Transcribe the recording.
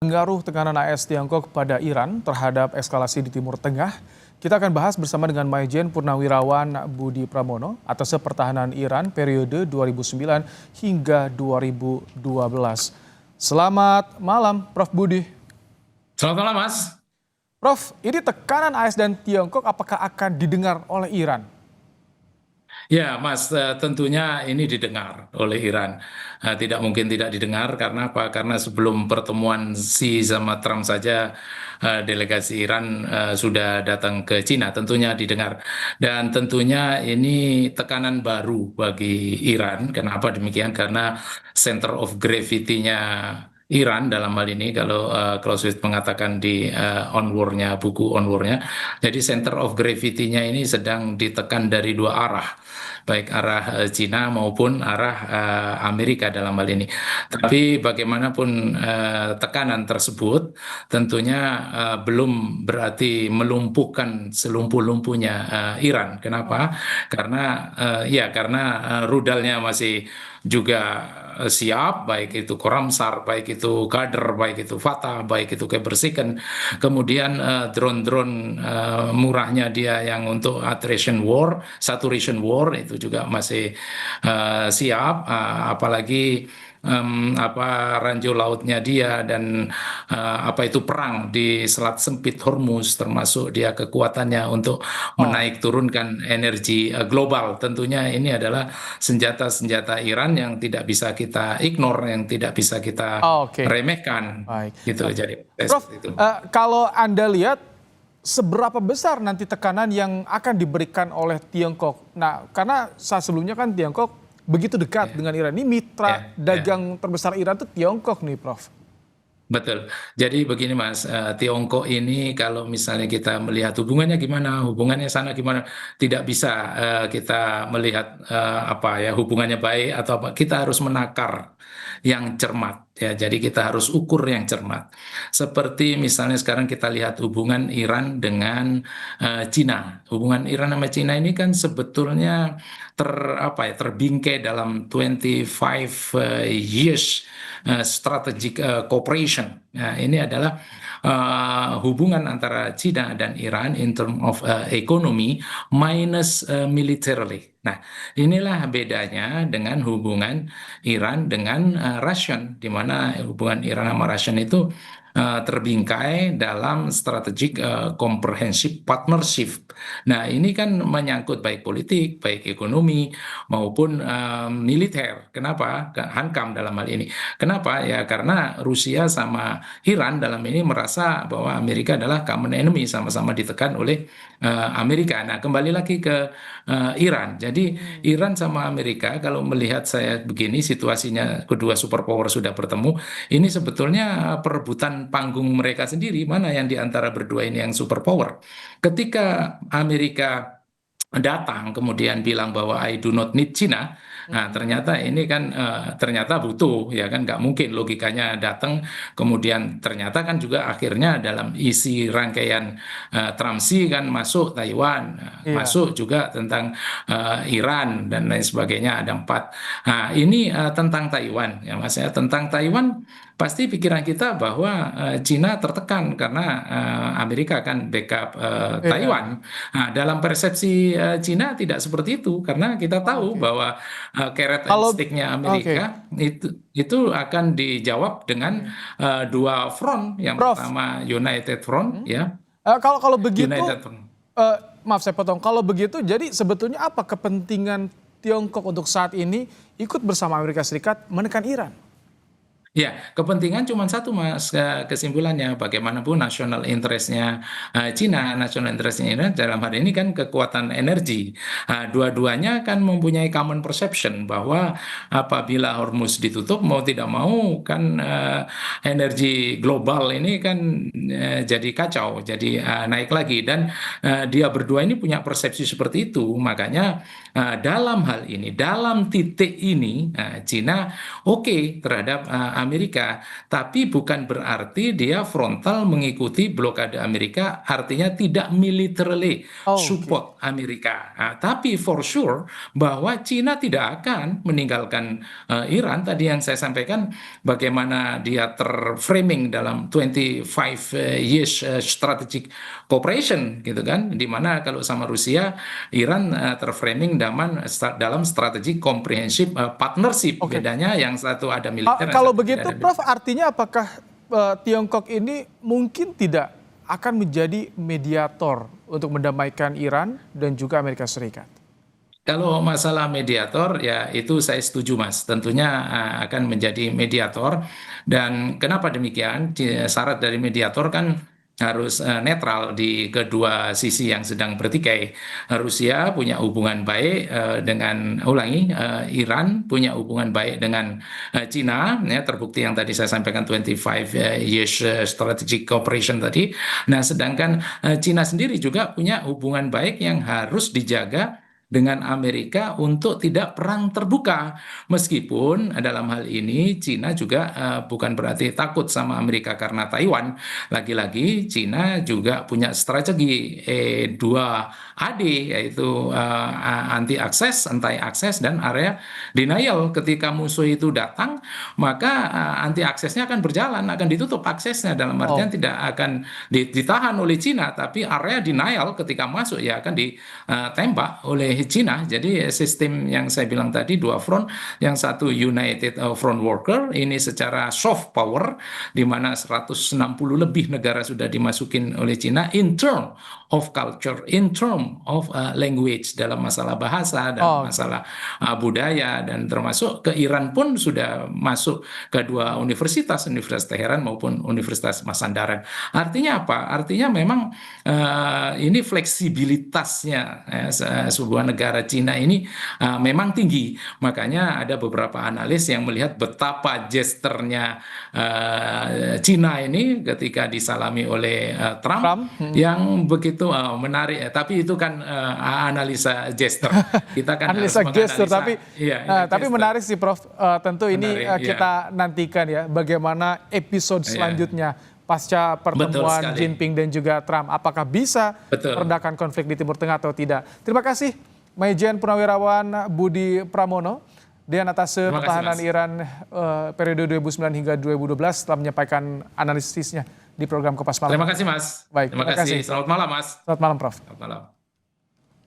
Pengaruh tekanan AS Tiongkok pada Iran terhadap eskalasi di Timur Tengah. Kita akan bahas bersama dengan Maijen Purnawirawan Budi Pramono atas pertahanan Iran periode 2009 hingga 2012. Selamat malam, Prof. Budi. Selamat malam, Mas. Prof, ini tekanan AS dan Tiongkok apakah akan didengar oleh Iran? Ya, Mas, tentunya ini didengar oleh Iran. Tidak mungkin tidak didengar karena apa? Karena sebelum pertemuan Xi sama Trump saja delegasi Iran sudah datang ke Cina. Tentunya didengar. Dan tentunya ini tekanan baru bagi Iran. Kenapa demikian? Karena center of gravity-nya Iran dalam hal ini kalau Clausewitz mengatakan di buku onwar-nya, jadi center of gravity-nya ini sedang ditekan dari dua arah, baik arah Cina maupun arah Amerika dalam hal ini. Tapi bagaimanapun tekanan tersebut tentunya belum berarti melumpuhkan selumpuh-lumpuhnya Iran. Kenapa? Karena rudalnya masih juga siap, baik itu Koramsar, baik itu Kader, baik itu Fatah, baik itu Kebersihan. Kemudian drone-drone murahnya dia yang untuk saturation war itu juga masih siap, apalagi ranjau lautnya dia dan apa itu perang di Selat Sempit Hormuz, termasuk dia kekuatannya untuk menaik turunkan energi global. Tentunya ini adalah senjata-senjata Iran yang tidak bisa kita ignore, yang tidak bisa kita Oke, remehkan, baik. gitu. Jadi Prof, seperti itu. kalau Anda lihat seberapa besar nanti tekanan yang akan diberikan oleh Tiongkok? Nah, karena saat sebelumnya kan Tiongkok begitu dekat dengan Iran. Ini mitra dagang terbesar Iran itu Tiongkok nih, Prof. Betul. Jadi begini, Mas, Tiongkok ini kalau misalnya kita melihat hubungannya gimana, hubungannya sana gimana, tidak bisa kita melihat hubungannya baik atau apa. Kita harus menakar yang cermat, ya. Jadi kita harus ukur yang cermat. Seperti misalnya sekarang kita lihat hubungan Iran dengan Cina. Hubungan Iran sama Cina ini kan sebetulnya terbingkai dalam 25 years strategic cooperation. Nah, ini adalah hubungan antara China dan Iran in term of economy minus militarily. Nah, inilah bedanya dengan hubungan Iran dengan Rusia, di mana hubungan Iran sama Rusia itu terbingkai dalam strategic comprehensive partnership. Nah, ini kan menyangkut baik politik, baik ekonomi maupun militer. Kenapa? Hankam dalam hal ini. Kenapa? Ya karena Rusia sama Iran dalam ini merasa bahwa Amerika adalah common enemy, sama-sama ditekan oleh Amerika. Nah, kembali lagi ke Iran. Jadi Iran sama Amerika kalau melihat saya begini situasinya kedua superpower sudah bertemu, ini sebetulnya perebutan panggung mereka sendiri, mana yang di antara berdua ini yang superpower. Ketika Amerika datang kemudian bilang bahwa I do not need China. Nah, ternyata ini kan ternyata butuh, ya kan, nggak mungkin logikanya datang kemudian ternyata kan juga akhirnya dalam isi rangkaian Trump-Xi kan masuk Taiwan, Iya. masuk juga tentang Iran dan lain sebagainya, ada 4. Nah, ini tentang Taiwan, ya Mas, ya, tentang Taiwan. Pasti pikiran kita bahwa Cina tertekan karena Amerika kan backup Iya. Taiwan. Nah, dalam persepsi Cina tidak seperti itu karena kita tahu Oke. bahwa carrot and Kalau stick-nya oke, Amerika itu akan dijawab dengan dua front. Yang Prof. pertama United Front, ya, Kalau begitu, United Front. maaf saya potong. Kalau begitu, jadi sebetulnya apa kepentingan Tiongkok untuk saat ini ikut bersama Amerika Serikat menekan Iran? Ya, kepentingan cuma satu, Mas, kesimpulannya. Bagaimanapun national interest-nya Cina, national interest-nya Iran dalam hal ini kan kekuatan energi. Dua-duanya kan mempunyai common perception bahwa apabila Hormuz ditutup, mau tidak mau kan energi global ini kan jadi kacau, jadi naik lagi. Dan dia berdua ini punya persepsi seperti itu. Makanya dalam hal ini, dalam titik ini, Cina oke terhadap Amerika, tapi bukan berarti dia frontal mengikuti blokade Amerika, artinya tidak militarily Oh, oke. support Amerika. Nah, tapi for sure bahwa Cina tidak akan meninggalkan Iran. Tadi yang saya sampaikan bagaimana dia terframing dalam 25 years strategic cooperation gitu kan, di mana kalau sama Rusia, Iran terframing dalam strategi comprehensive partnership. Oke. Bedanya yang satu ada militer, yang Kalau satu tidak begitu, ada Prof, militer. artinya apakah Tiongkok ini mungkin tidak akan menjadi mediator untuk mendamaikan Iran dan juga Amerika Serikat? Kalau masalah mediator, ya itu saya setuju, Mas. Tentunya akan menjadi mediator. Dan kenapa demikian? Syarat dari mediator kan harus netral di kedua sisi yang sedang bertikai. Rusia punya hubungan baik Iran punya hubungan baik dengan Cina, ya, terbukti yang tadi saya sampaikan 25 years strategic cooperation tadi. Nah, sedangkan Cina sendiri juga punya hubungan baik yang harus dijaga dengan Amerika untuk tidak perang terbuka. Meskipun dalam hal ini Cina juga bukan berarti takut sama Amerika karena Taiwan. Lagi-lagi Cina juga punya strategi E2AD, yaitu anti akses, anti akses, dan area denial. Ketika musuh itu datang, maka anti aksesnya akan berjalan, akan ditutup aksesnya, dalam artian Oh, tidak akan ditahan oleh Cina, tapi area denial ketika masuk ya akan ditembak oleh Cina. Jadi sistem yang saya bilang tadi, dua front, yang satu United Front Worker, ini secara soft power, di mana 160 lebih negara sudah dimasukin oleh Cina, in term of culture, in term of language, dalam masalah bahasa, dalam oke. masalah budaya, dan termasuk ke Iran pun sudah masuk ke dua universitas, Universitas Teheran maupun Universitas Masandaran. Artinya apa? Artinya memang ini fleksibilitasnya sebuah negara Cina ini memang tinggi. Makanya ada beberapa analis yang melihat betapa gesternya Cina ini ketika disalami oleh Trump Trump? yang begitu menarik. Tapi itu kan analisa gesture. Kita kan harus Analisa gestur, menganalisa. tapi Iya, ini tapi gesture. menarik sih, Prof. Tentu ini Menarik, ya. kita nantikan ya bagaimana episode Iya, selanjutnya pasca betul pertemuan sekali. Jinping dan juga Trump. Apakah bisa Betul. meredakan konflik di Timur Tengah atau tidak? Terima kasih, Majen Purnawirawan Budi Pramono, Dewan Atasé Terima kasih, Pertahanan Mas. Iran periode 2009 hingga 2012 telah menyampaikan analisisnya di program Kompas Malam. Terima kasih, Mas. Baik, Terima terima kasih. kasih. Selamat malam, Mas. Selamat malam, Prof. Selamat malam.